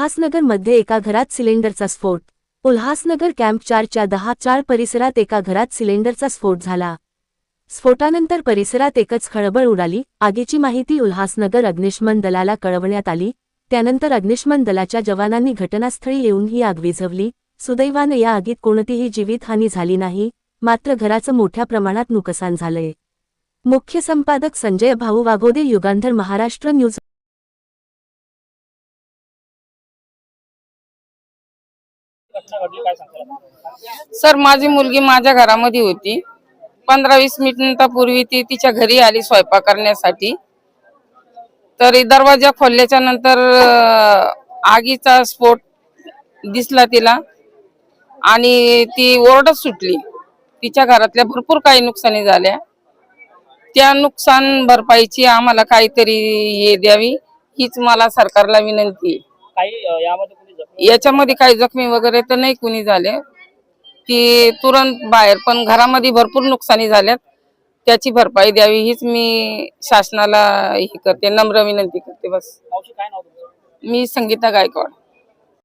उल्हासनगरमध्ये एका घरात सिलेंडरचा स्फोट। उल्हासनगर कॅम्प 4च्या 10-4 परिसरात एका घरात सिलेंडरचा स्फोट झाला। स्फोटानंतर परिसरात एकच खळबळ उडाली। आगीची माहिती उल्हासनगर अग्निशमन दलाला कळवण्यात आली। त्यानंतर अग्निशमन दलाच्या जवानांनी घटनास्थळी येऊन ही आग विझवली। सुदैवाने या आगीत कोणतीही जीवितहानी झाली नाही, मात्र घराचं मोठ्या प्रमाणात नुकसान झालंय। मुख्य संपादक संजय भाऊ वाघोदे, युगांधर, महाराष्ट्र न्यूज। सर, माझी मुलगी माझ्या घरामध्ये होती। 15-20 मिनिटांपूर्वी ती तिच्या घरी आली स्वयंपाक करण्यासाठी। तर दरवाजा खोलल्याच्या नंतर आगीचा स्फोट दिसला तिला आणि ती ओरडत सुटली। तिच्या घरातल्या भरपूर काही नुकसानी झाल्या। त्या नुकसान भरपाईची आम्हाला काहीतरी हे द्यावी, हीच मला सरकारला विनंती आहे। याच्यामध्ये काही जखमी वगैरे तर नाही कुणी झाले, की तुरंत बाहेर, पण घरामध्ये भरपूर नुकसानी झाल्यात, त्याची भरपाई द्यावी हीच मी शासनाला हे करते, नम्र विनंती करते बस। मी संगीता गायकवाड।